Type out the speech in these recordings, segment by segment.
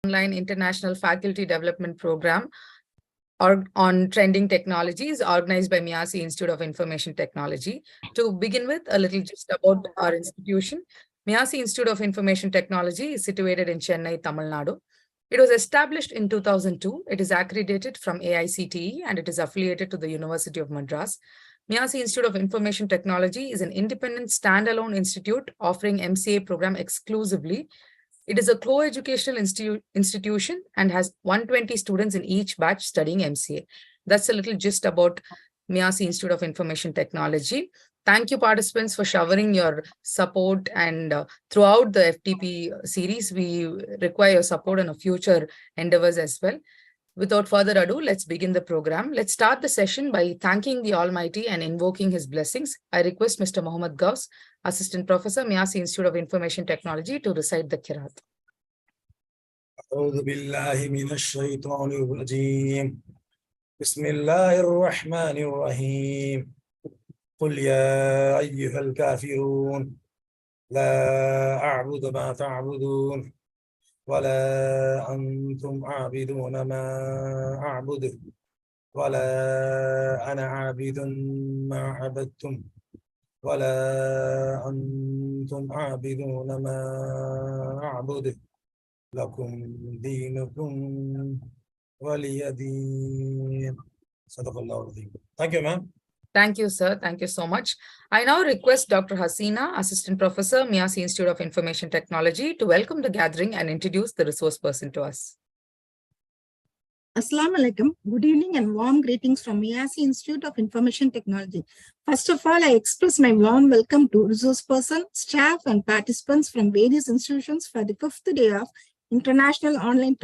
Online International Faculty Development Program on Trending Technologies organized by MEASI Institute of Information Technology. To begin with, a little just about our institution. MEASI Institute of Information Technology is situated in Chennai, Tamil Nadu. It was established in 2002. It is accredited from AICTE and it is affiliated to the University of Madras. MEASI Institute of Information Technology is an independent standalone institute offering MCA program exclusively. It is a co-educational institution and has 120 students in each batch studying MCA. That's a little gist about MEASI Institute of Information Technology. Thank you, participants, for showering your support. And throughout the FDP series, we require your support in future endeavors as well. Without further ado, let's begin the program. Let's start the session by thanking the Almighty and invoking His blessings. I request Mr. Mohammed Gauss, Assistant Professor, MEASI Institute of Information Technology, to recite the Qiraat. أعوذ بالله من الشيطان الرجيم بسم الله الرحمن الرحيم قل يا أيها الكافرون لا أعبد ما تعبدون ولا أنتم عابدون ما أعبد ولا أنا عابد ما عبدتم ولا أنتم عابدون ما أعبد لكم دينكم ولي دين. صدق الله العظيم. Thank you, ma'am. Thank you, sir. Thank you so much. I now request Dr. Hasina, Assistant Professor, MEASI Institute of Information Technology, to welcome the gathering and introduce the resource person to us. Assalamu alaikum. Good evening and warm greetings from MEASI Institute of Information Technology. First of all, I express my warm welcome to resource person, staff and participants from various institutions for the 5th day of International Online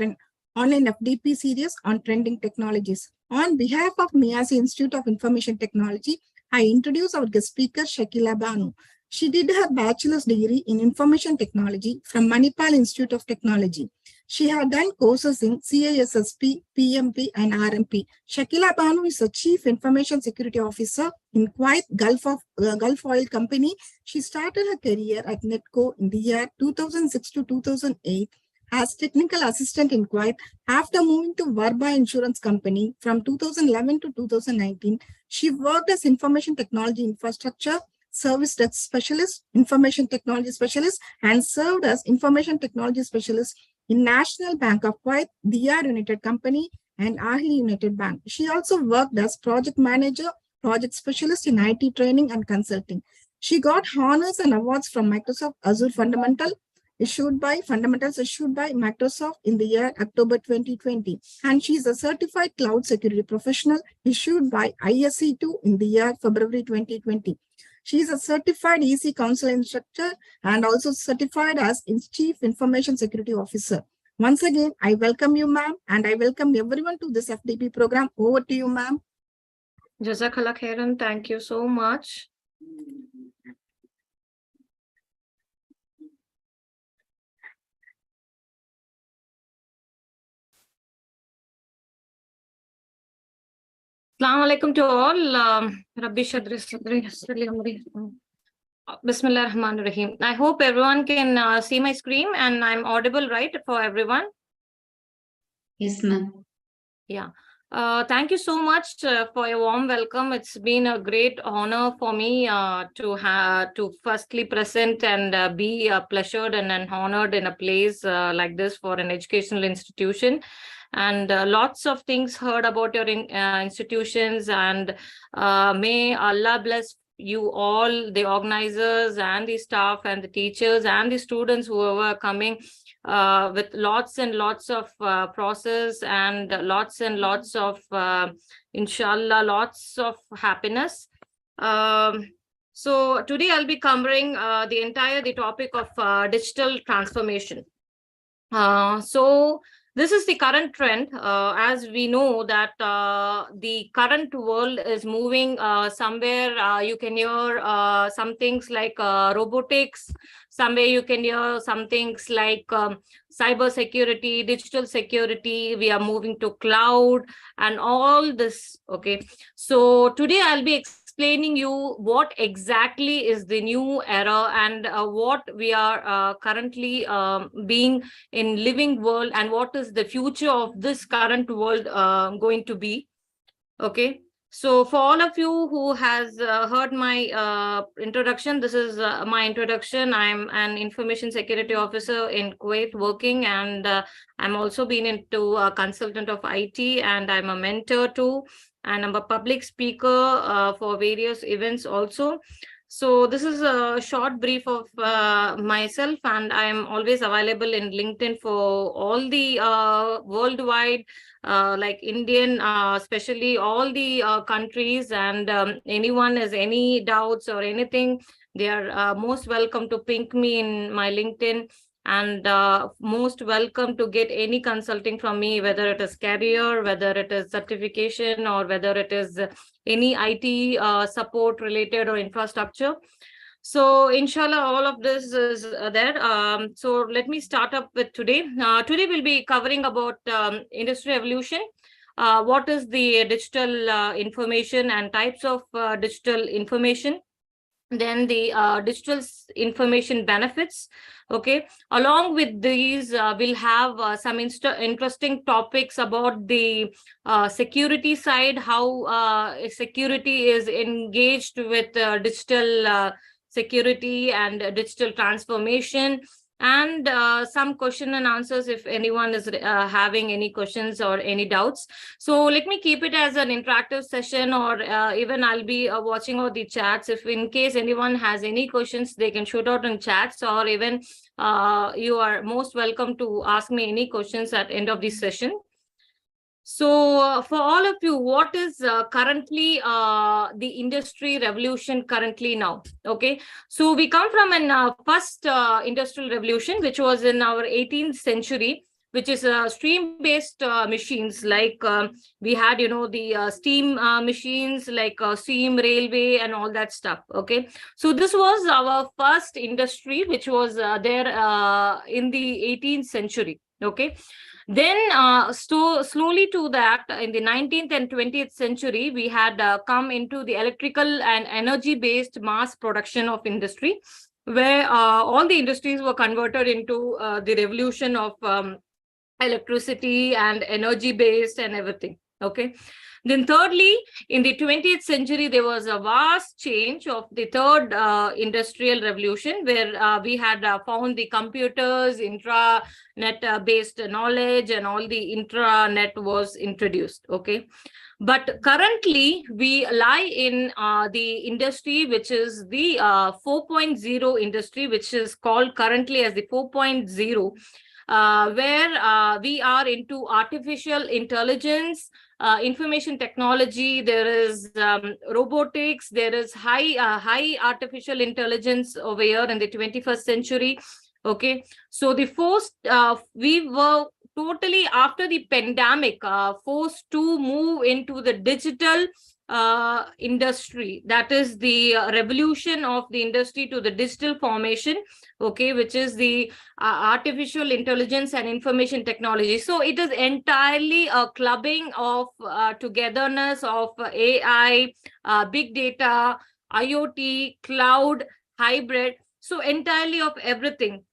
FDP series on Trending Technologies. On behalf of MEASI Institute of Information Technology, I introduce our guest speaker, Shaheela Banu. She did her bachelor's degree in Information Technology from Manipal Institute of Technology. She had done courses in CISSP, PMP, and RMP. Shaheela Banu is a Chief Information Security Officer in Kuwait Gulf Oil Company. She started her career at Netco in the year 2006 to 2008 as technical assistant in Kuwait. After moving to Varba Insurance Company from 2011 to 2019, she worked as Information Technology Infrastructure Service Desk Specialist, Information Technology Specialist, and served as Information Technology Specialist in National Bank of Kuwait, DR United Company, and Ahli United Bank. She also worked as Project Manager, Project Specialist in IT Training and Consulting. She got honors and awards from Microsoft Azure Fundamentals issued by Microsoft in the year October 2020. And she is a certified cloud security professional issued by ISC2 in the year February 2020. She is a certified EC Council instructor and also certified as Chief Information Security Officer. Once again, I welcome you, ma'am, and I welcome everyone to this FDP program. Over to you, ma'am. Jazakallah khairan. Thank you so much. Assalamu alaikum to all. Rabbi Shadri Sadri Hasrali Amri. Bismillah ar-Rahman ar-Rahim. I hope everyone can see my screen and I'm audible, right, for everyone? Yes, ma'am. Yeah. Thank you so much for your warm welcome. It's been a great honor for me to firstly present and be pleasured and honored in a place like this for an educational institution. And lots of things heard about your institutions, and may Allah bless you all, the organizers and the staff and the teachers and the students who are coming with lots and lots of process and lots of inshallah, lots of happiness. So today I'll be covering the topic of digital transformation. So this is the current trend. As we know that the current world is moving somewhere. You can hear some things like robotics. Somewhere you can hear some things like cyber security, digital security. We are moving to cloud and all this. Okay. So today I'll be explaining you what exactly is the new era and what we are currently being in living world, and what is the future of this current world going to be. Okay. So for all of you who has heard my introduction, this is my introduction. I'm an information security officer in Kuwait working, and I'm also been into a consultant of IT, and I'm a mentor too, and I'm a public speaker for various events also. So this is a short brief of myself, and I'm always available in LinkedIn for all the worldwide, like Indian, especially all the countries, and anyone has any doubts or anything, they are most welcome to ping me in my LinkedIn, and most welcome to get any consulting from me, whether it is career, whether it is certification, or whether it is any IT support related or infrastructure. So inshallah, all of this is there. So let me start up with today. Today we'll be covering about industry evolution. What is the digital information and types of digital information? Then the digital information benefits. Okay. Along with these, we'll have some interesting topics about the security side, how security is engaged with digital security and digital transformation, and some question and answers if anyone is having any questions or any doubts. So let me keep it as an interactive session, or even I'll be watching out the chats. If in case anyone has any questions, they can shoot out in chats, or even you are most welcome to ask me any questions at end of this session. So for all of you, what is currently the industry revolution currently now? Okay, so we come from an first industrial revolution, which was in our 18th century, which is stream-based machines. Like we had, the steam machines, like steam railway and all that stuff. Okay, so this was our first industry, which was there in the 18th century. Okay. Then slowly to that, in the 19th and 20th century, we had come into the electrical and energy-based mass production of industry, where all the industries were converted into the revolution of electricity and energy-based and everything. Okay. Then thirdly, in the 20th century, there was a vast change of the third industrial revolution, where we had found the computers, intranet-based knowledge, and all the intranet was introduced. Okay. But currently, we lie in the industry, which is the 4.0 industry, which is called currently as the 4.0, where we are into artificial intelligence, information technology. There is robotics. There is high artificial intelligence over here in the 21st century. Okay, so the first we were totally after the pandemic forced to move into the digital industry. That is the revolution of the industry to the digital formation. Okay, which is the artificial intelligence and information technology. So it is entirely a clubbing of togetherness of AI, big data, IoT, cloud, hybrid. So entirely of everything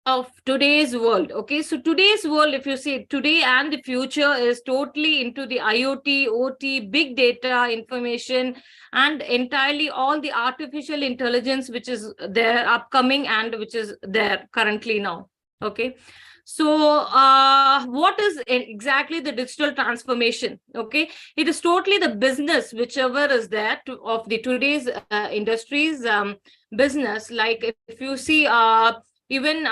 of today's world. Okay, so today's world, if you see today and the future, is totally into the IoT, OT, big data information, and entirely all the artificial intelligence which is there upcoming and which is there currently now. Okay, so what is exactly the digital transformation? Okay, it is totally the business whichever is there of the today's industries business. Like if you see even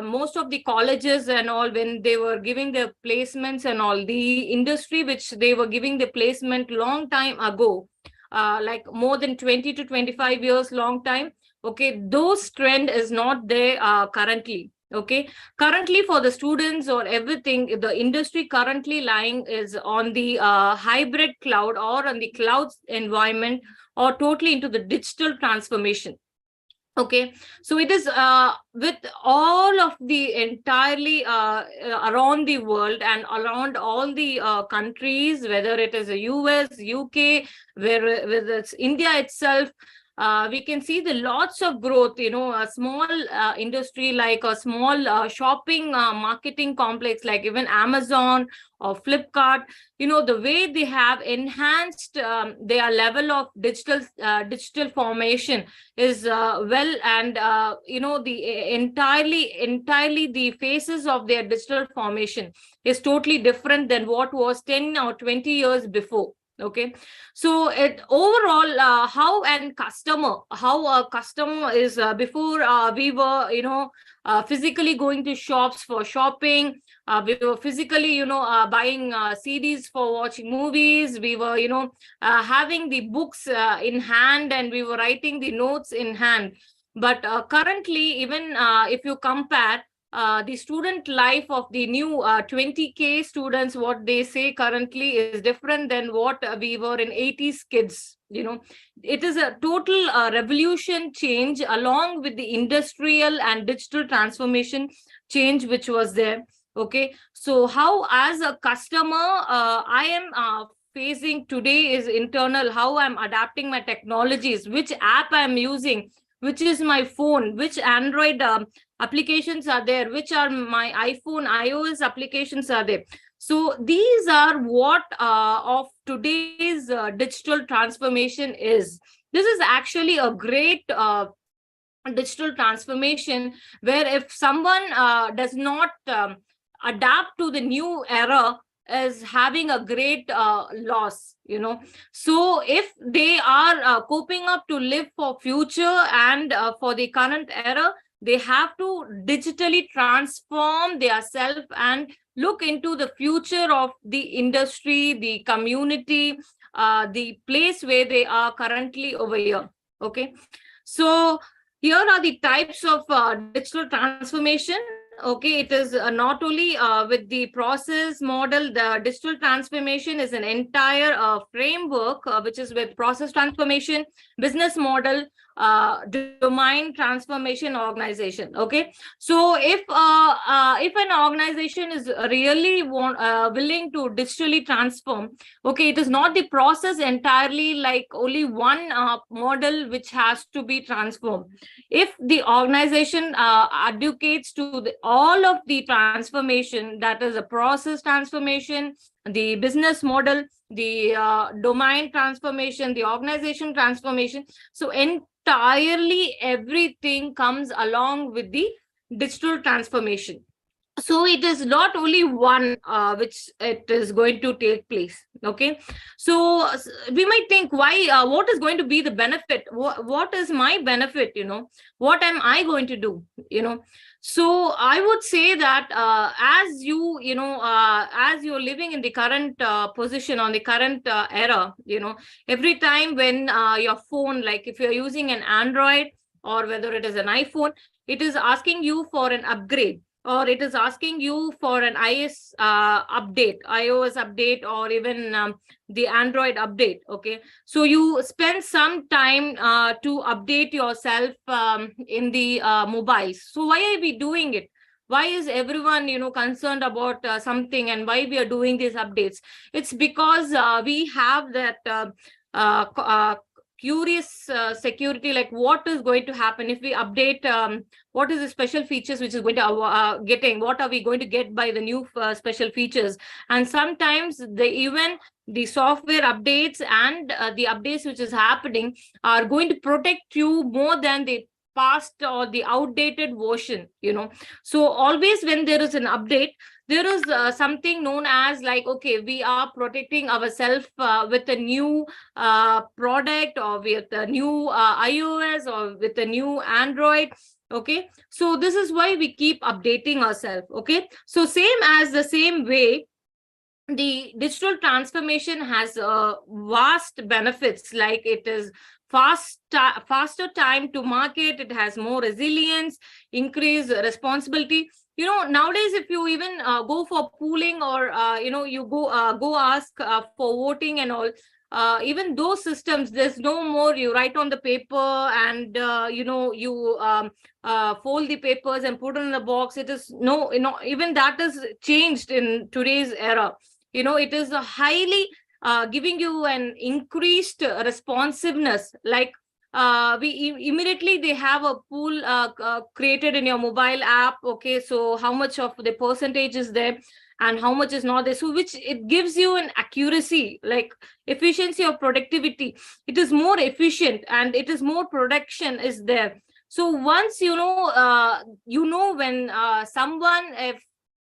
most of the colleges and all, when they were giving their placements and all, the industry which they were giving the placement long time ago, like more than 20 to 25 years long time. Okay, those trend is not there currently. Okay, currently for the students or everything, the industry currently lying is on the hybrid cloud or on the cloud environment, or totally into the digital transformation. Okay, so it is with all of the entirely around the world and around all the countries, whether it is the US, UK, whether it's India itself, we can see the lots of growth. A small industry like a small shopping marketing complex like even Amazon or Flipkart, the way they have enhanced their level of digital formation is well, and the entirely the phases of their digital formation is totally different than what was 10 or 20 years before. Okay, so it overall how a customer is before we were physically going to shops for shopping. We were physically buying CDs for watching movies. We were having the books in hand, and we were writing the notes in hand. But currently, even if you compare the student life of the new 20K students, what they say currently is different than what we were in 80s kids. It is a total revolution change along with the industrial and digital transformation change which was there. Okay, so how as a customer I am facing today is internal, how I'm adapting my technologies, which app I'm using, which is my phone, which Android applications are there, which are my iPhone, iOS applications are there. So these are what of today's digital transformation is. This is actually a great digital transformation, where if someone does not adapt to the new era, is having a great loss. So if they are coping up to live for future and for the current era, they have to digitally transform their self and look into the future of the industry, the community, the place where they are currently over here. Okay, so here are the types of digital transformation. Okay, it is not only with the process model. The digital transformation is an entire framework which is with process transformation, business model, domain transformation, organization. Okay, so if an organization is really willing to digitally transform, okay, it is not the process entirely, like only one model which has to be transformed. If the organization advocates to all of the transformation, that is a process transformation, the business model, the domain transformation, the organization transformation, so entirely everything comes along with the digital transformation. So it is not only one which it is going to take place. Okay, so we might think, why what is going to be the benefit? What is my benefit? What am I going to do? So I would say that as you're living in the current position, on the current era, every time when your phone, like if you're using an Android or whether it is an iPhone, it is asking you for an upgrade, or it is asking you for an iOS update, or even the Android update. Okay, so you spend some time to update yourself in the mobiles. So why are we doing it? Why is everyone concerned about something, and why we are doing these updates? It's because we have that curious security, like what is going to happen if we update, what is the special features which is going to getting, what are we going to get by the new special features. And sometimes even the software updates and the updates which is happening are going to protect you more than the past or the outdated version. So always when there is an update, there is something known as, like, okay, we are protecting ourselves with a new product, or with a new iOS, or with a new Android. Okay, so this is why we keep updating ourselves. Okay, so the same way, the digital transformation has vast benefits, like it is faster time to market, it has more resilience, increased responsibility. Nowadays, if you even go for pooling, or you go ask for voting and all, even those systems, there's no more you write on the paper and you fold the papers and put it in the box. It is no, even that is changed in today's era. It is a highly giving you an increased responsiveness. Like immediately they have a pool created in your mobile app. Okay, so how much of the percentage is there and how much is not there, so which it gives you an accuracy, like efficiency of productivity. It is more efficient and it is more production is there. So once when someone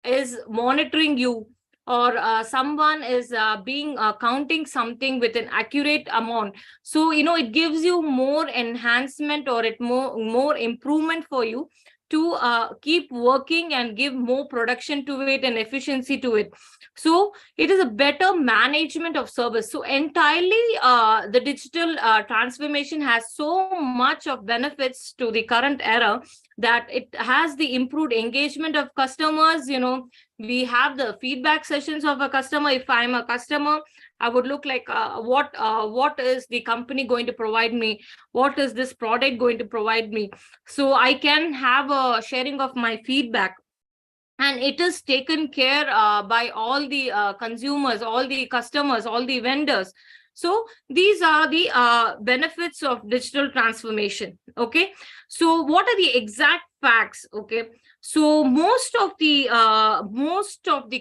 is monitoring you, or someone is being counting something with an accurate amount, so it gives you more enhancement, or it more improvement for you to keep working and give more production to it and efficiency to it. So it is a better management of service. So entirely the digital transformation has so much of benefits to the current era, that it has the improved engagement of customers. We have the feedback sessions of a customer. If I'm a customer, I would look like what is the company going to provide me, what is this product going to provide me, so I can have a sharing of my feedback. And it is taken care by all the consumers, all the customers, all the vendors. So these are the benefits of digital transformation. Okay, so what are the exact facts? Okay, so most of the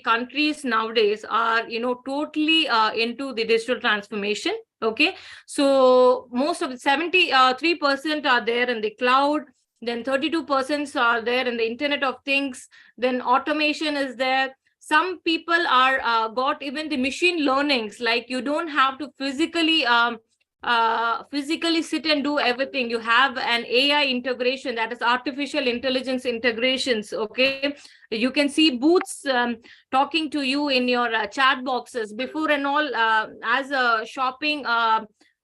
countries nowadays are totally into the digital transformation. Okay, so most of the 73% are there in the cloud, then 32% are there in the Internet of Things, then automation is there. Some people are got even the machine learnings, like you don't have to physically sit and do everything. You have an AI integration, that is artificial intelligence integrations. Okay, you can see boots talking to you in your chat boxes. Before and all, as a shopping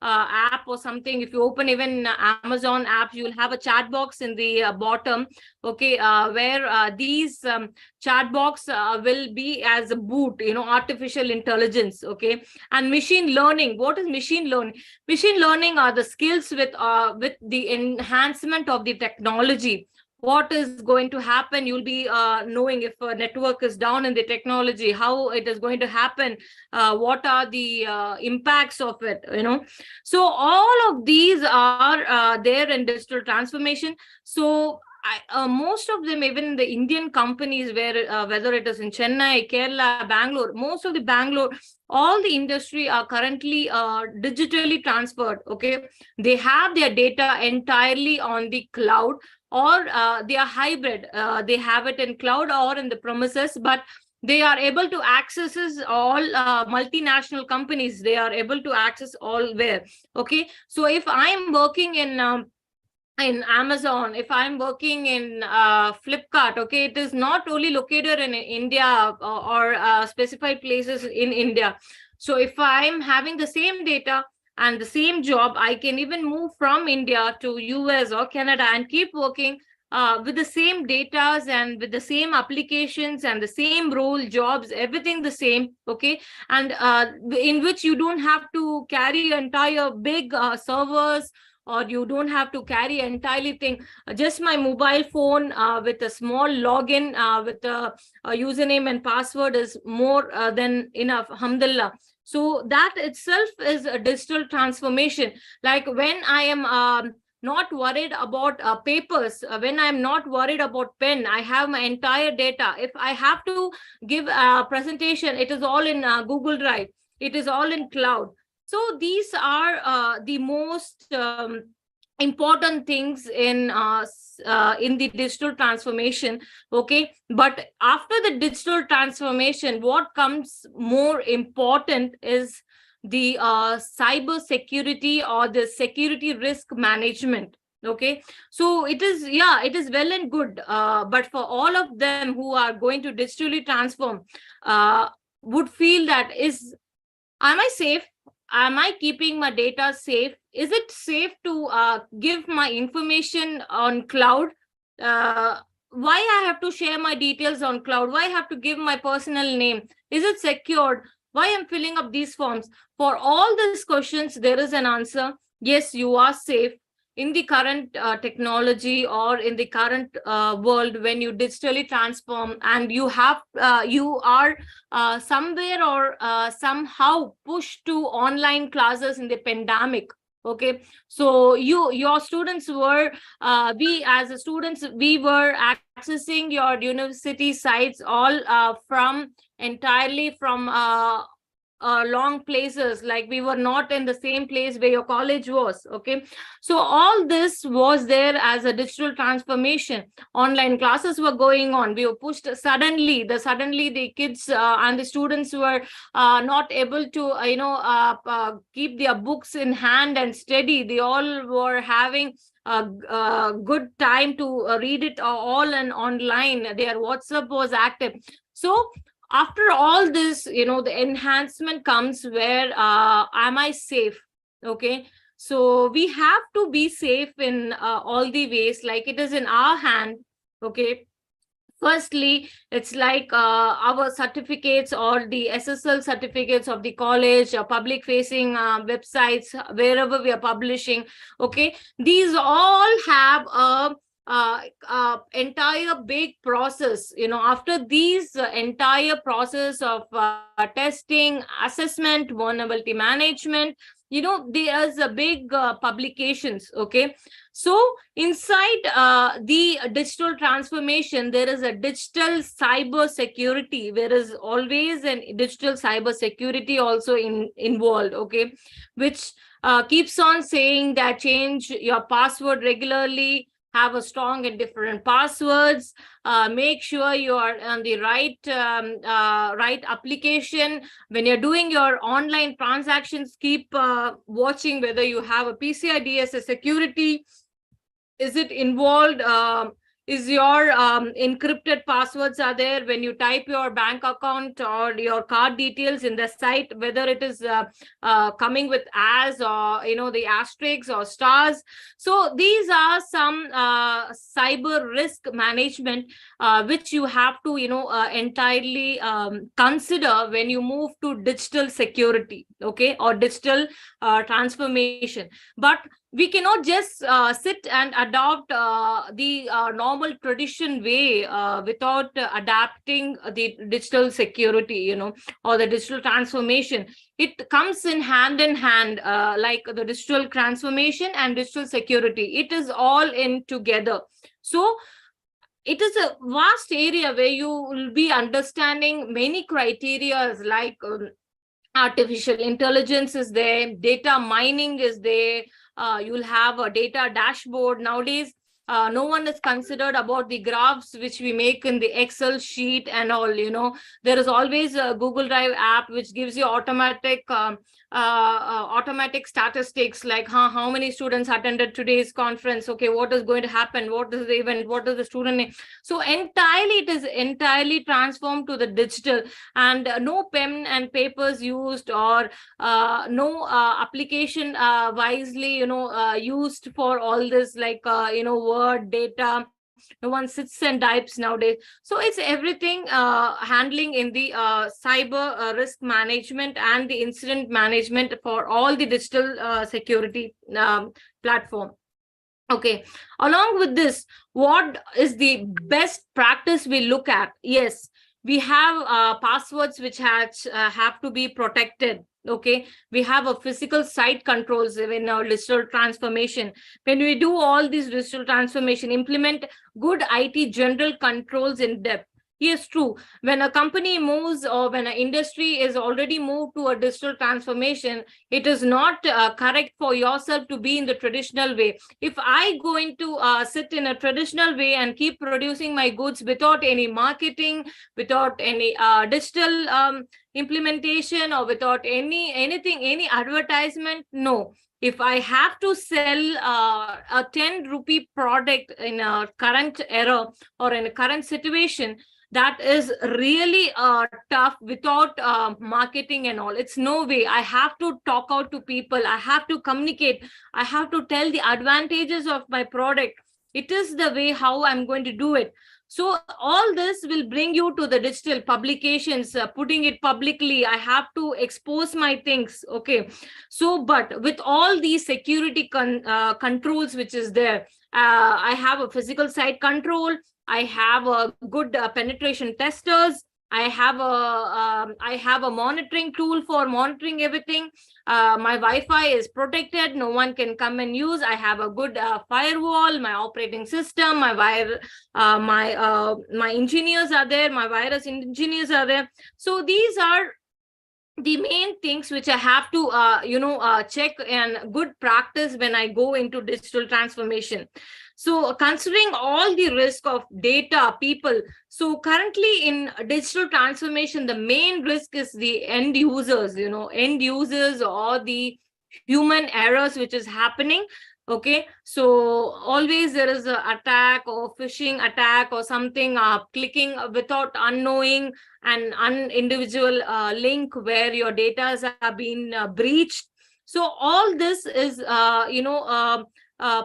app or something, if you open even Amazon app, you will have a chat box in the bottom. Okay, where these chat box will be as a boot, artificial intelligence. Okay, and machine learning. What is machine learning? Machine learning are the skills with the enhancement of the technology. What is going to happen? You'll be knowing if a network is down in the technology, how it is going to happen, what are the impacts of it, So all of these are there in digital transformation. So most of them, even in the Indian companies, where whether it is in Chennai, Kerala, Bangalore, most of the Bangalore, all the industry are currently digitally transferred. Okay, they have their data entirely on the cloud, or they are hybrid. They have it in cloud or in the premises, but they are able to access all multinational companies. They are able to access all where. Okay, so if I'm working in Amazon, if I'm working in Flipkart, okay, it is not only located in India or specified places in India. So if I'm having the same data and the same job, I can even move from India to US or Canada and keep working with the same data and with the same applications and the same role, jobs, everything the same. Okay, and in which you don't have to carry entire big servers, or you don't have to carry entirely thing. Just my mobile phone with a small login with a username and password is more than enough. Alhamdulillah. So that itself is a digital transformation. Like when I am not worried about papers, when I'm not worried about pen, I have my entire data. If I have to give a presentation, it is all in Google Drive. It is all in cloud. So these are the most important things in the digital transformation. Okay, but after the digital transformation, what comes more important is the cyber security or the security risk management. Okay, so it is well and good, but for all of them who are going to digitally transform, would feel that am I safe? Am I keeping my data safe? Is it safe to give my information on cloud? Why I have to share my details on cloud? Why I have to give my personal name? Is it secured? Why I'm filling up these forms? For all these questions, there is an answer. Yes, you are safe in the current technology, or in the current world, when you digitally transform, and you are somewhere or somehow pushed to online classes in the pandemic. Okay, so your students were we as a students, we were accessing your university sites all entirely from long places, like we were not in the same place where your college was. Okay, so all this was there as a digital transformation. Online classes were going on, we were pushed suddenly. The kids and the students were not able to keep their books in hand and study. They all were having a good time to read it all and online. Their WhatsApp was active. So after all this, the enhancement comes where am I safe? Okay, so we have to be safe in all the ways, like it is in our hand. Okay, firstly, it's like our certificates or the SSL certificates of the college or public facing websites, wherever we are publishing. Okay, these all have a entire big process. After these entire process of testing, assessment, vulnerability management, there's a big publications. Okay, so inside the digital transformation, there is a digital cyber security. There is always a digital cyber security also involved. Okay, which keeps on saying that change your password regularly, have a strong and different passwords, make sure you are on the right application. When you're doing your online transactions, keep watching whether you have a PCI DSS security. Is it involved? Is your encrypted passwords are there when you type your bank account or your card details in the site, whether it is coming with as or the asterisks or stars. So these are some cyber risk management which you have to entirely consider when you move to digital security. Okay, or digital transformation. But we cannot just sit and adopt the normal tradition way without adapting the digital security, or the digital transformation. It comes in hand, like the digital transformation and digital security. It is all in together. So it is a vast area where you will be understanding many criteria, like artificial intelligence is there, data mining is there. You'll have a data dashboard. Nowadays, no one is considered about the graphs which we make in the Excel sheet and all. There is always a Google Drive app which gives you automatic statistics, like how many students attended today's conference. Okay, what is going to happen? What is the event? What is the student name? So it is entirely transformed to the digital, and no pen and papers used, or no application wisely used for all this, like Word, data. No one sits and types nowadays. So it's everything handling in the cyber risk management and the incident management for all the digital security platform. Okay, along with this, what is the best practice we look at? Yes, we have passwords which have to be protected. Okay, we have a physical site controls in our digital transformation. When we do all these digital transformation, implement good IT general controls in depth. Yes, true. When a company moves, or when an industry is already moved to a digital transformation, it is not correct for yourself to be in the traditional way. If I going to sit in a traditional way and keep producing my goods without any marketing, without any digital implementation, or without any advertisement, no. If I have to sell a 10 rupee product in a current era or in a current situation, that is really tough without marketing and all. It's no way. I have to talk out to people. I have to communicate. I have to tell the advantages of my product. It is the way how I'm going to do it. So all this will bring you to the digital publications, putting it publicly. I have to expose my things. Okay. So, but with all these security controls, which is there, I have a physical site control. I have a good penetration testers. I have a monitoring tool for monitoring everything. My Wi-Fi is protected. No one can come and use. I have a good firewall, my operating system, my engineers are there, my virus engineers are there. So these are the main things which I have to check and good practice when I go into digital transformation. So considering all the risk of data, people, so currently in digital transformation, the main risk is the end users, end users or the human errors which is happening. Okay, so always there is a attack or phishing attack or something, clicking without unknowing an individual link where your data are being breached. So all this is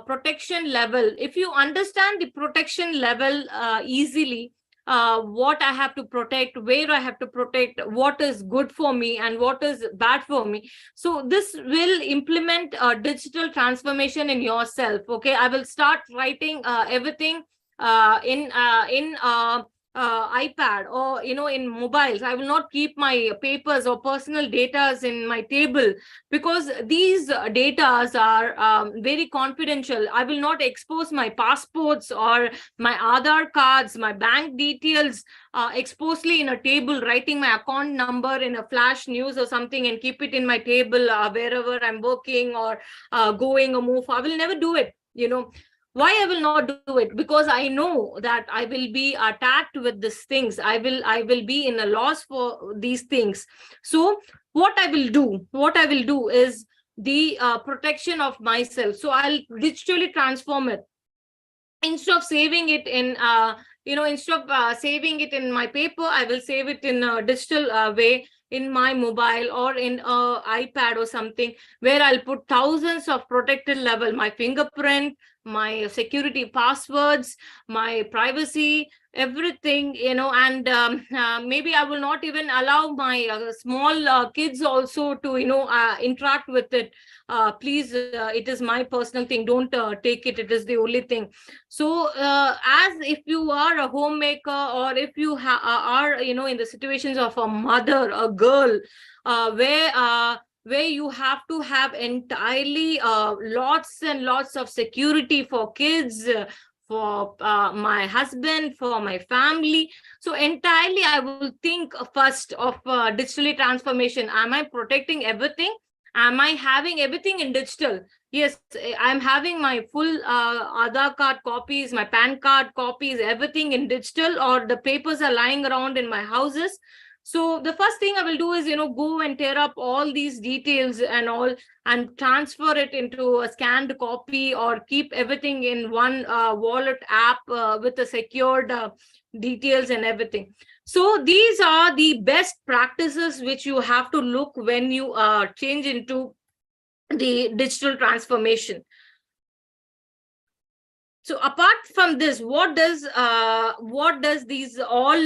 protection level. If you understand the protection level easily, what I have to protect, where I have to protect, what is good for me and what is bad for me. So this will implement digital transformation in yourself. Okay, I will start writing everything in iPad or in mobiles. I will not keep my papers or personal data in my table, because these data are very confidential. I will not expose my passports or my Aadhaar cards, my bank details exposely in a table, writing my account number in a flash news or something and keep it in my table wherever I'm working or going or move. I will never do it. Why I will not do it? Because I know that I will be attacked with these things. I will be in a loss for these things. So what I will do is the protection of myself. So I'll digitally transform it. Instead of saving it in saving it in my paper, I will save it in a digital way, in my mobile or in a iPad or something, where I'll put thousands of protected level, my fingerprint, my security passwords, my privacy, everything, and maybe I will not even allow my small kids also to interact with it. Please, it is my personal thing, don't take it, it is the only thing. So as if you are a homemaker, or if you are in the situations of a mother, a girl, where you have to have entirely lots and lots of security for kids, for my husband, for my family. So entirely I will think first of digitally transformation. Am I protecting everything? Am I having everything in digital? Yes, I'm having my full Aadhaar card copies, my PAN card copies, everything in digital, or the papers are lying around in my houses. So the first thing I will do is, go and tear up all these details and all, and transfer it into a scanned copy, or keep everything in one wallet app with the secured details and everything. So these are the best practices which you have to look when you change into the digital transformation. So apart from this, what does these all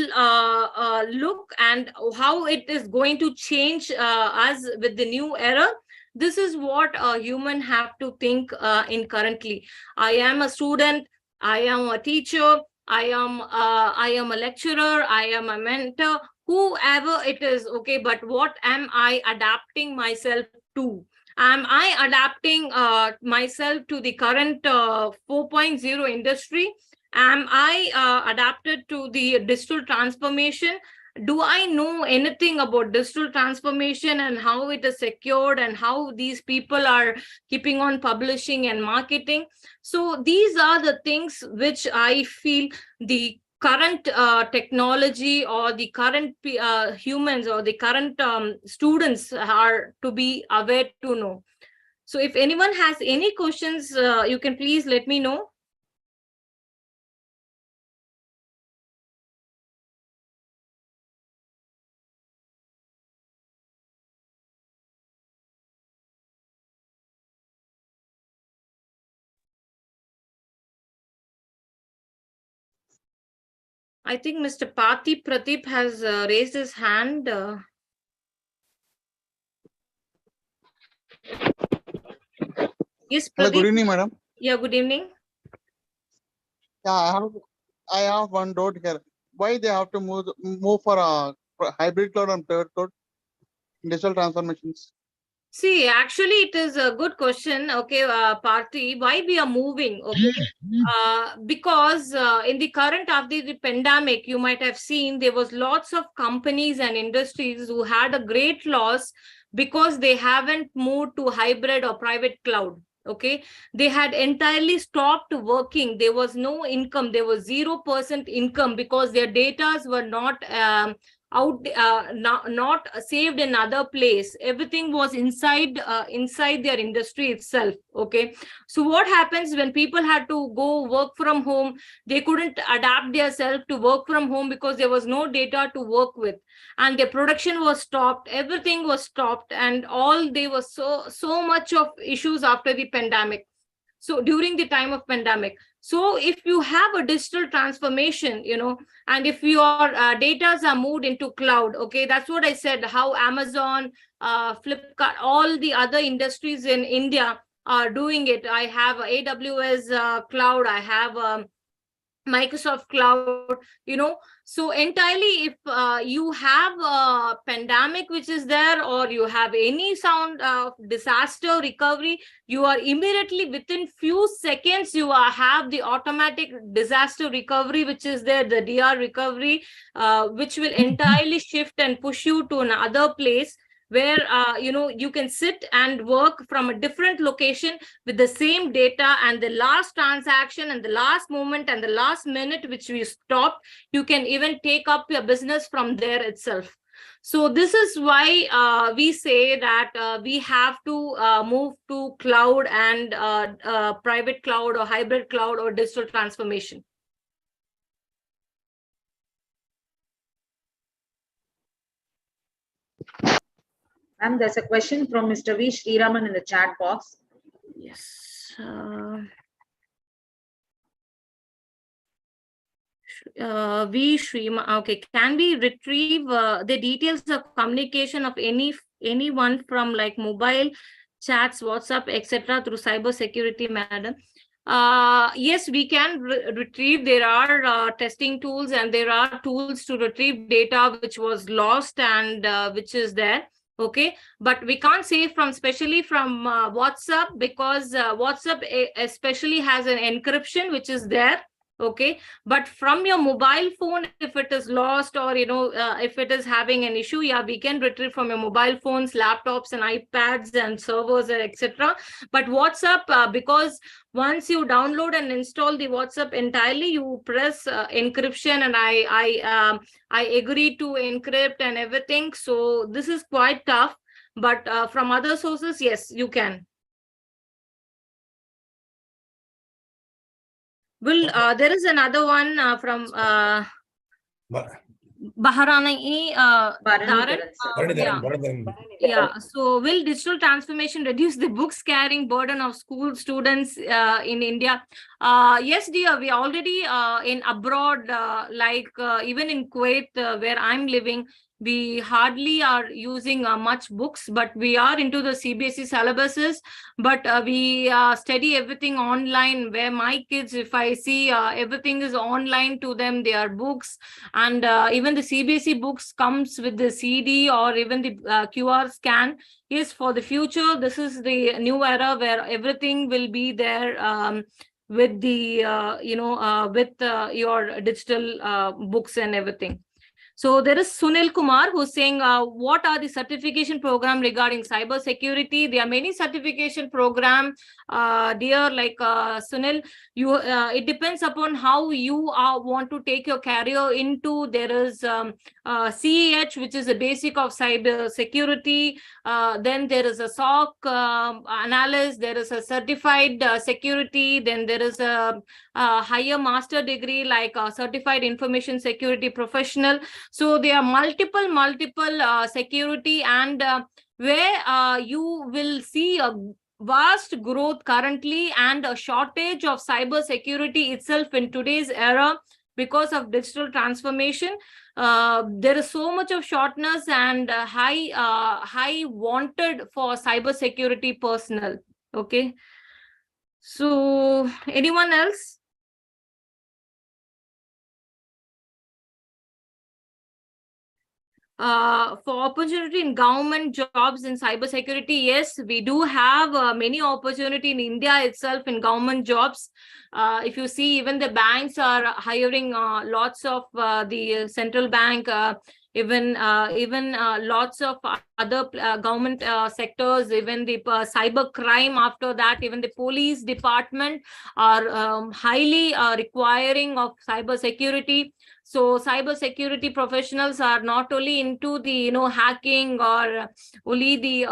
look, and how it is going to change us with the new era? This is what a human have to think in currently. I am a student, I am a teacher, I am a lecturer, I am a mentor, whoever it is. Okay, but what am I adapting myself to? Am I adapting myself to the current 4.0 industry? Am I adapted to the digital transformation? Do I know anything about digital transformation and how it is secured, and how these people are keeping on publishing and marketing? So these are the things which I feel the current technology, or the current humans, or the current students are to be aware to know. So if anyone has any questions, you can please let me know. I think Mr. Pati Pradeep has raised his hand. Yes, Hello, good Pradeep. evening, madam. Yeah, good evening. Yeah, I have one doubt here. Why they have to move for a hybrid cloud and private cloud digital transformations? See, actually, it is a good question. Okay, Parthi, why we are moving? Okay, because in the current of the pandemic, you might have seen there was lots of companies and industries who had a great loss because they haven't moved to hybrid or private cloud. Okay, they had entirely stopped working. There was no income. There was 0% income because their datas were not not saved in other place. Everything was inside their industry itself. Okay, so what happens when people had to go work from home? They couldn't adapt themselves to work from home because there was no data to work with, and their production was stopped, everything was stopped, and all they were so much of issues after the pandemic. So during the time of pandemic, so if you have a digital transformation, and if your data are moved into cloud, okay, that's what I said, how Amazon, Flipkart, all the other industries in India are doing it. I have AWS cloud, I have Microsoft Cloud, so entirely if you have a pandemic which is there, or you have any sound disaster recovery, you are immediately within few seconds you have the automatic disaster recovery which is there, the DR recovery, which will entirely shift and push you to another place where you can sit and work from a different location with the same data, and the last transaction and the last moment and the last minute which we stopped, you can even take up your business from there itself. So this is why we say that we have to move to cloud and private cloud or hybrid cloud or digital transformation. Ma'am, there's a question from Mr. V. Sriraman in the chat box. Yes. V. Shrima. Okay, can we retrieve the details of communication of anyone from like mobile chats, WhatsApp, etc. through cyber security, madam? Yes, we can retrieve. There are testing tools and there are tools to retrieve data which was lost and which is there. Okay, but we can't say especially from WhatsApp, because WhatsApp especially has an encryption which is there. Okay, but from your mobile phone, if it is lost or if it is having an issue, yeah, we can retrieve from your mobile phones, laptops and iPads and servers, etc. But WhatsApp, because once you download and install the WhatsApp entirely, you press encryption, and I agree to encrypt and everything. So this is quite tough, but from other sources, yes, you can. Will there is another one from Baharani yeah. So will digital transformation reduce the books carrying burden of school students in India? Yes, dear, we already in abroad, even in Kuwait, where I'm living, we hardly are using much books, but we are into the CBSE syllabuses, but we study everything online, where my kids, if I see everything is online to them, their books, and even the CBSE books comes with the CD or even the QR scan. Yes, for the future, this is the new era where everything will be there with the, your digital books and everything. So there is Sunil Kumar who's saying, what are the certification program regarding cyber security? There are many certification program, dear, like Sunil. It depends upon how you want to take your career into. There is CEH, which is the basic of cyber security. Then there is a SOC analyst. There is a certified security. Then there is a higher master degree like a certified information security professional. So there are multiple security, and where you will see a vast growth currently and a shortage of cyber security itself in today's era. because of digital transformation. There is so much of shortness and high wanted for cybersecurity personnel. Okay. So anyone else? For opportunity in government jobs in cybersecurity, yes, we do have many opportunity in India itself in government jobs. If you see, even the banks are hiring lots of the central bank, even lots of other government sectors, even the cyber crime. After that, even the police department are highly requiring of cyber security. So cyber security professionals are not only into the hacking or only the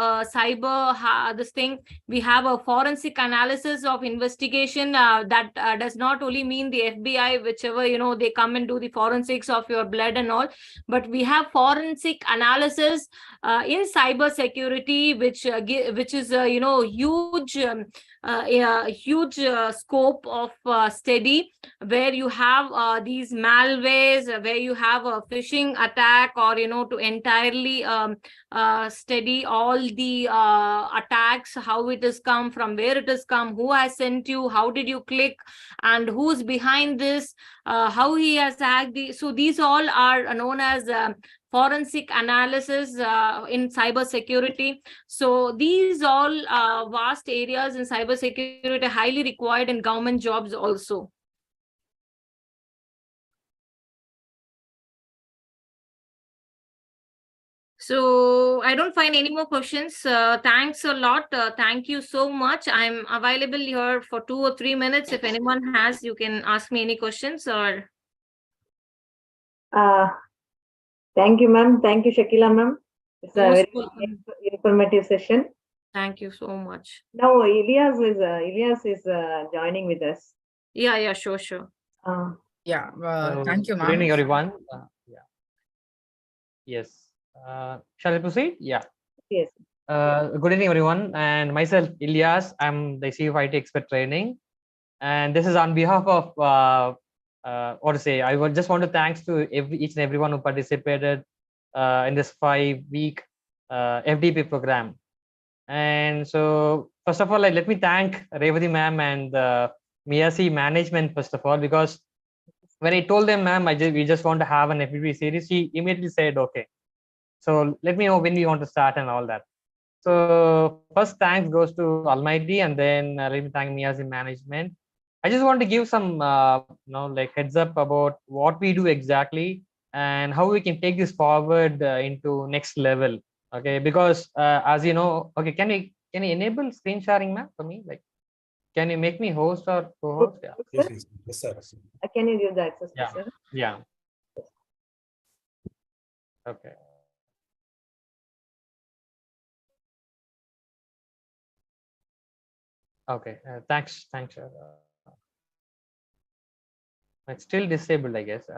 this thing. We have a forensic analysis of investigation that does not only mean the FBI, whichever they come and do the forensics of your blood and all, but we have forensic analysis in cyber security, which is huge scope of study, where you have these malwares, where you have a phishing attack, or to entirely study all the attacks, how it has come, from where it has come, who has sent you, how did you click, and who's behind this, how he has hacked so these all are known as forensic analysis in cyber security. So these all vast areas in cyber security are highly required in government jobs also. So I don't find any more questions. Thanks a lot. Thank you so much. I'm available here for 2 or 3 minutes. If anyone has, you can ask me any questions or. Thank you, ma'am. Thank you, Shaheela, ma'am. It's a Most very welcome. informative session. Thank you so much. Now Ilyas is joining with us. Yeah, sure. Yeah, thank you, Good ma'am. evening, everyone. Yes. Shall I proceed? Yeah. Yes. Good evening, everyone. And myself, Ilyas, I'm the CFIT expert training. And this is on behalf of, what to say, I would just want to thanks to each and everyone who participated in this 5-week FDP program. And so, first of all, let me thank Revati ma'am and MEASI management, first of all, because when I told them, ma'am, we just want to have an FDP series, she immediately said, okay. So let me know when we want to start and all that. So first thanks goes to Almighty, and then let me thank MEASI management. I just want to give some heads up about what we do exactly and how we can take this forward into next level. Okay, because as you know, okay, can you enable screen sharing, ma'am, for me? Like, can you make me host or co-host? Yeah. Yes, sir. Can you give the access, Yeah. sir? Yeah. Okay. Okay. Thanks. It's still disabled, I guess.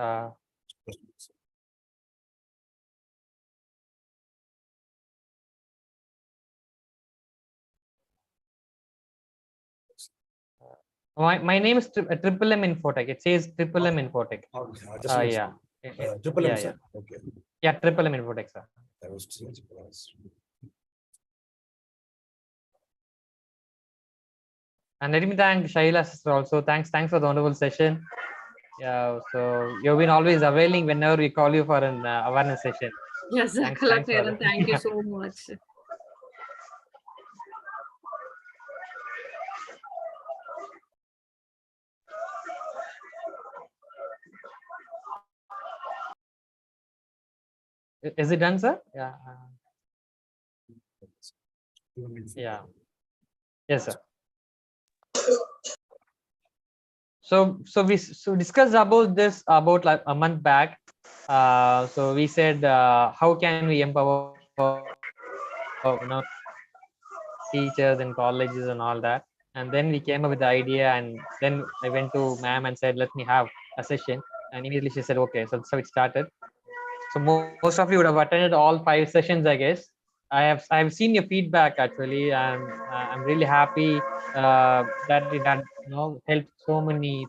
My name is Triple M Infotech. It says Triple M Infotech. Yeah. Triple M, sir. Okay. Yeah, Triple M Infotech, sir. That was And let me thank Shaheela sister also. Thanks for the wonderful session. Yeah, so you've been always availing whenever we call you for an awareness session. Yes, Thanks thank you so much. Is it done, sir? Yeah. Yeah. Yes, sir. So we discussed about this about like a month back. So we said how can we empower teachers and colleges and all that, and then we came up with the idea, and then I went to ma'am and said, let me have a session, and immediately she said, okay. So it started. So most of you would have attended all 5 sessions, I guess. I have seen your feedback actually, and I'm really happy that it had helped so many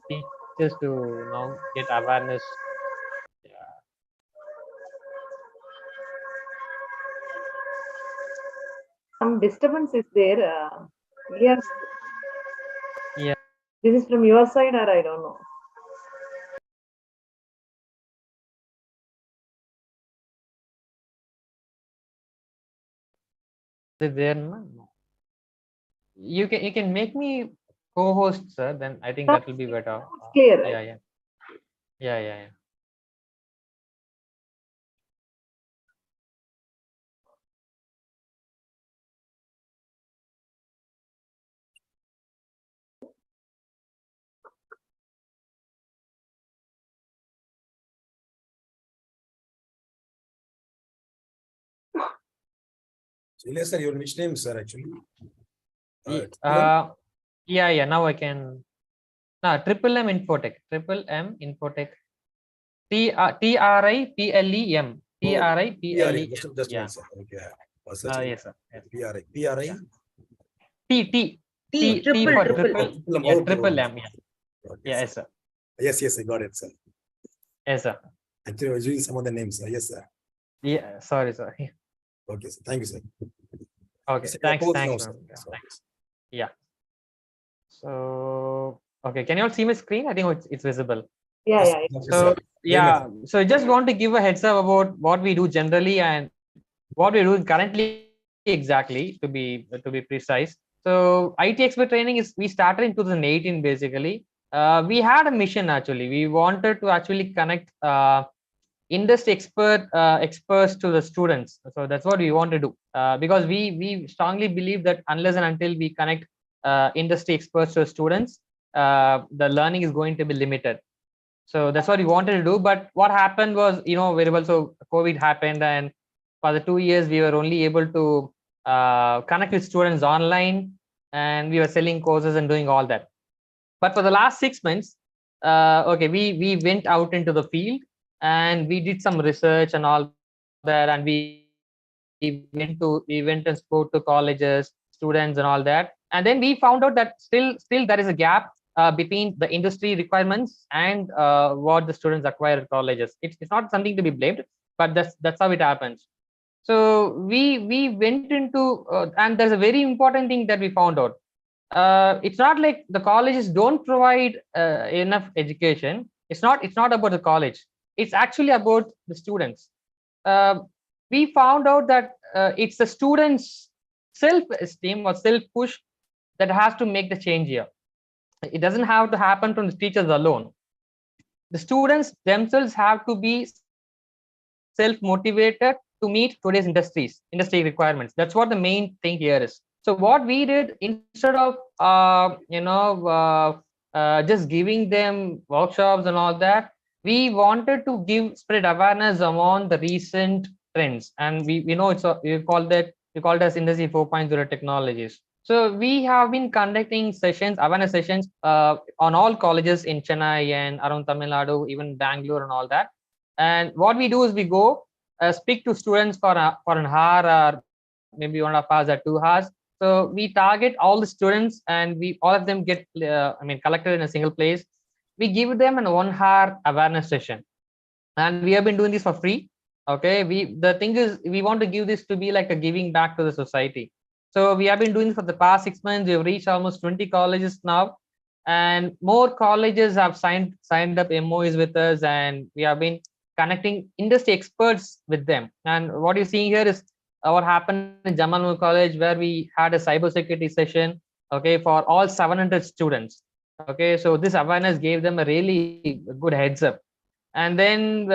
just to get awareness. Some disturbance is there. Yes. Yeah. This is from your side, or I don't know. Is it there? No. You can make me co-host, sir. Then I think that will be better. It's clear. Yeah, Right? yeah. So, yes, sir, your which name, sir, actually? Yeah. Now I can. Triple M Infotech. Triple M Infotech. TRIPLEM. TRIPLEM. Just Yeah. one, sir. Okay. Yes, sir. PRI. T triple. for triple. Yeah, triple M. Yeah. Okay, Yes, sir. Yes, I got it, sir. Yes, sir. Actually, I was using some of the names, sir. Yes, sir. Yeah, sorry. Okay, sir. Thank you, sir. Okay, Sir, thanks. now, sir. Thanks. Yeah. So, okay, can you all see my screen? I think it's visible. Yeah. So, yeah, so I just want to give a heads up about what we do generally and what we're doing currently exactly, to be precise. So, IT expert training we started in 2018 basically. We had a mission actually. We wanted to actually connect industry experts to the students. So that's what we want to do, because we strongly believe that unless and until we connect industry experts to the students, the learning is going to be limited. So that's what we wanted to do. But what happened was, very well, so COVID happened, and for the 2 years we were only able to connect with students online, and we were selling courses and doing all that. But for the last 6 months, okay, we went out into the field and we did some research and all that, and we went and spoke to colleges, students, and all that. And then we found out that still there is a gap between the industry requirements and what the students acquire at colleges. It's not something to be blamed, but that's how it happens. So we went into and there's a very important thing that we found out. It's not like the colleges don't provide enough education. It's not about the college. It's actually about the students. We found out that it's the students' self-esteem or self-push that has to make the change here. It doesn't have to happen from the teachers alone. The students themselves have to be self-motivated to meet today's industry requirements. That's what the main thing here is. So what we did, instead of just giving them workshops and all that, we wanted to spread awareness among the recent trends, and we call it as Industry 4.0 technologies. So we have been conducting awareness sessions on all colleges in Chennai and around Tamil Nadu, even Bangalore and all that. And what we do is we go speak to students for an hour or maybe 1.5 hours or 2 hours. So we target all the students, and all of them get collected in a single place. We give them an 1 hour awareness session, and we have been doing this for free. Okay, the thing is, we want to give this to be like a giving back to the society. So we have been doing this for the past 6 months. We've reached almost 20 colleges now, and more colleges have signed up MOUs with us, and we have been connecting industry experts with them. And what you're seeing here is what happened in Jamal College, where we had a cybersecurity session, okay, for all 700 students. Okay, so this awareness gave them a really good heads up. And then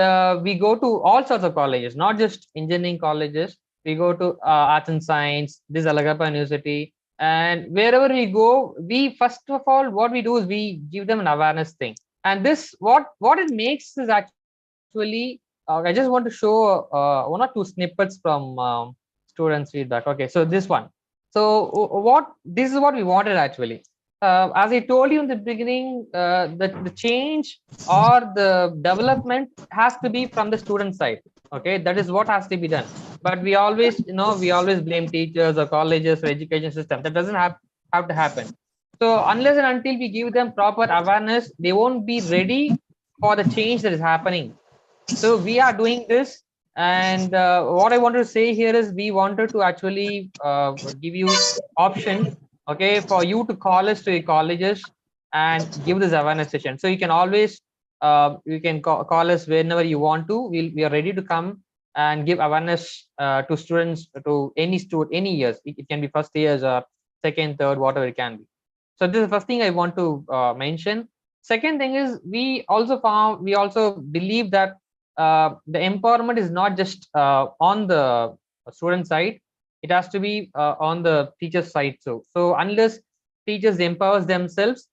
we go to all sorts of colleges, not just engineering colleges. We go to arts and science, this Alagappa University, and wherever we go, we first of all, what we do is we give them an awareness thing. And this, what it makes is actually, I just want to show 1 or 2 snippets from students' feedback. Okay, so this one. So this is what we wanted actually. As I told you in the beginning, the change or the development has to be from the student side. Okay, that is what has to be done. But we always blame teachers or colleges or education system. That doesn't have to happen. So unless and until we give them proper awareness, they won't be ready for the change that is happening. So we are doing this, and what I wanted to say here is we wanted to actually give you options, okay, for you to call us to your colleges and give this awareness session. So you can always you can call us whenever you want to. We are ready to come and give awareness to students, to any student, any years. It can be first years or second, third, whatever it can be. So this is the first thing I want to mention. Second thing is we also believe that the empowerment is not just on the student side, it has to be on the teacher side too. So unless teachers empowers themselves,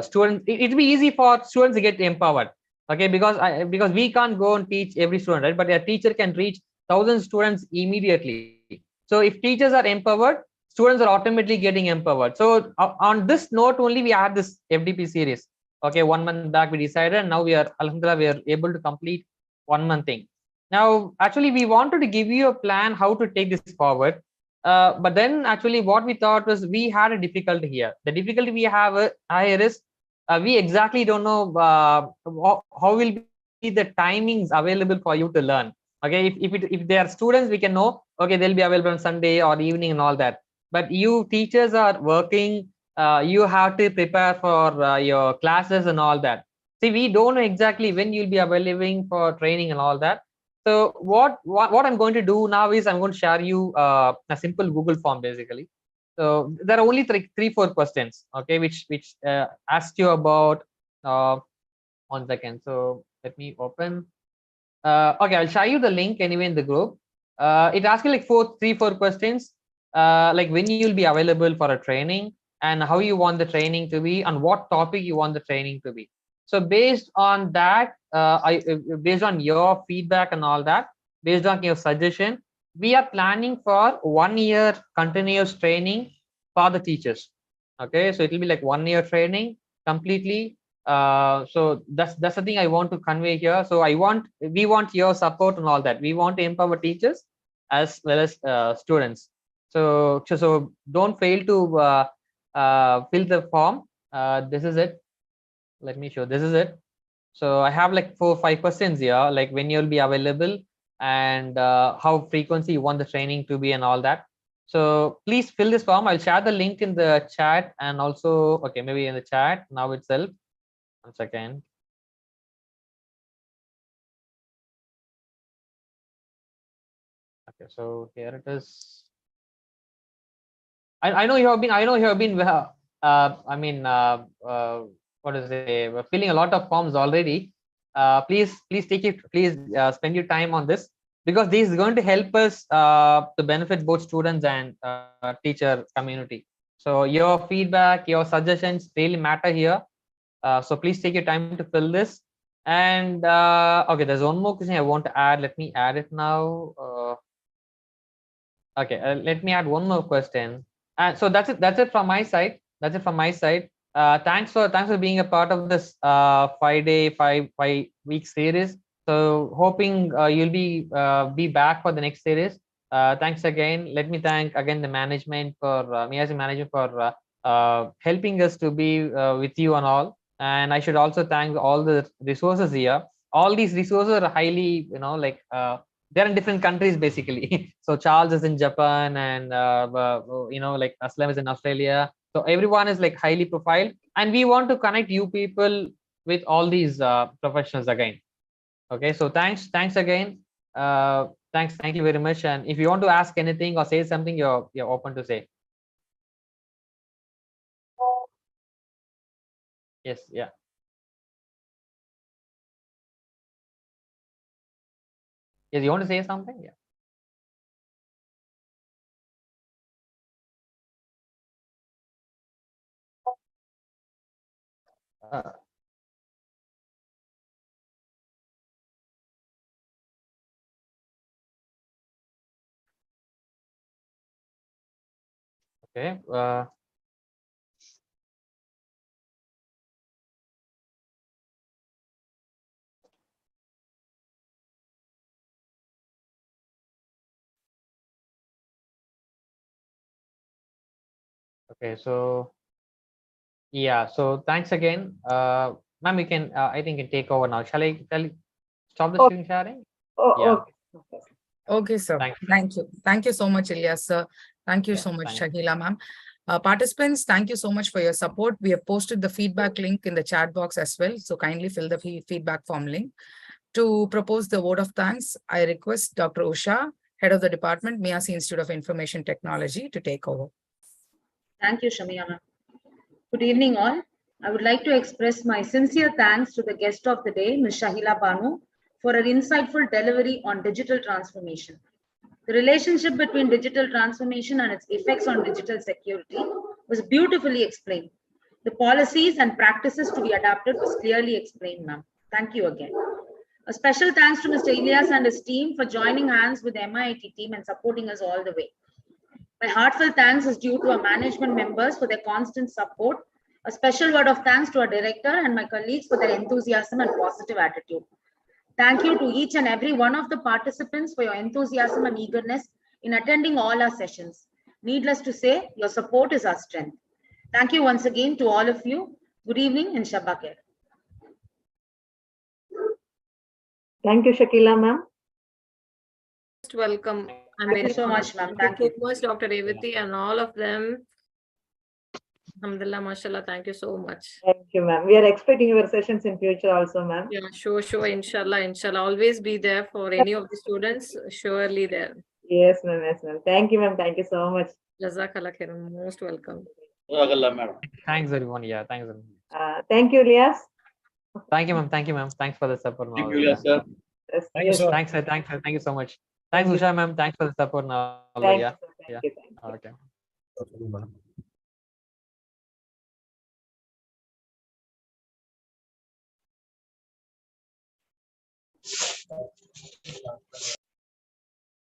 students, it'll be easy for students to get empowered, okay, because we can't go and teach every student, right? But a teacher can reach 1,000 students immediately. So if teachers are empowered, students are automatically getting empowered. So on this note only, we had this FDP series, okay, 1 month back we decided, and now we are, alhamdulillah, we are able to complete 1 month thing. Now actually we wanted to give you a plan how to take this forward, but then actually what we thought was we had a difficulty here. The difficulty we have here is we exactly don't know how will be the timings available for you to learn. Okay, if they are students, we can know, okay, they'll be available on Sunday or evening and all that. But you teachers are working, you have to prepare for your classes and all that. See, we don't know exactly when you'll be available for training and all that. So what I'm going to do now is I'm going to share you a simple Google form basically. So there are only four questions, okay, which ask you about 1 second. So let me open. Okay, I'll share you the link anyway in the group. It asks you like four questions, like when you'll be available for a training and how you want the training to be and what topic you want the training to be. So based on that, based on your feedback and all that, based on your suggestion, we are planning for 1 year continuous training for the teachers. Okay, so it will be like 1 year training completely. So that's the thing I want to convey here. So we want your support and all that. We want to empower teachers as well as students. So don't fail to fill the form. This is it. Let me show. This is it. So I have like 4-5 questions here, like when you'll be available and how frequency you want the training to be and all that. So please fill this form. I'll share the link in the chat and also, okay, maybe in the chat now itself. 1 second. Okay, so here it is. I know you have been I mean what is it, we're filling a lot of forms already. Please take it, please spend your time on this, because this is going to help us to benefit both students and teacher community. So your feedback, your suggestions really matter here. So please take your time to fill this. And okay, there's one more question I want to add. Let me add it now. Okay, let me add one more question. And so that's it from my side. That's it from my side. Thanks for being a part of this 5-day, 5 week series. So hoping you'll be back for the next series. Thanks again. Let me thank again the management for MEASI management for helping us to be with you and all. And I should also thank all the resources here. All these resources are highly, like they're in different countries basically. So Charles is in Japan, and like Aslam is in Australia. So everyone is like highly profiled, and we want to connect you people with all these professionals again. Okay, so thanks again. Thank you very much. And if you want to ask anything or say something, you're open to say. Yes, yeah. Yes, you want to say something? Yeah. Uh, okay. Okay, so Yeah, so thanks again. Ma'am, you can, I think you can take over now. Shall I stop the screen sharing? Oh, Yeah. okay. Okay, sir. Thanks. Thank you. Thank you so much, Ilyas, sir. Thank you Yeah, so much, thanks. Shaheela, ma'am. Participants, thank you so much for your support. We have posted the feedback link in the chat box as well. So kindly fill the feedback form link. To propose the vote of thanks, I request Dr. Usha, Head of the Department, MEASI Institute of Information Technology, to take over. Thank you, Shamia ma'am. Good evening, all. I would like to express my sincere thanks to the guest of the day, Ms.Shaheela Banu, for her insightful delivery on digital transformation. The relationship between digital transformation and its effects on digital security was beautifully explained. The policies and practices to be adapted was clearly explained, ma'am. Thank you again. A special thanks to Mr. Ilyas and his team for joining hands with the MIT team and supporting us all the way. My heartfelt thanks is due to our management members for their constant support. A special word of thanks to our director and my colleagues for their enthusiasm and positive attitude. Thank you to each and every one of the participants for your enthusiasm and eagerness in attending all our sessions. Needless to say, your support is our strength. Thank you once again to all of you. Good evening and Shabba Khair. Thank you, Shaheela, ma'am. Welcome. Thank you so much, ma'am. Thank you so much, Dr. Revati, and all of them. Alhamdulillah, mashallah. Thank you so much. Thank you, ma'am. We are expecting your sessions in future also, ma'am. Yeah, sure. Inshallah. Always be there for any of the students. Surely there. Yes, ma'am. Yes, ma'am. Thank you, ma'am. Thank you so much. Jazakallah khairan. Most welcome. Thanks, everyone. Yeah, thanks, everyone. Thank you, Ilyas. Thank you, ma'am. Thank you, ma'am. Thanks for the support. Thank you, sir. Yes, Thank you, yes. sir. Thanks, sir. Thanks, sir. Thank you so much. Thanks, Usha, ma'am. Thanks for the support now. Thank Yeah. you, sir. Yeah. Thank you. Thank you. Okay.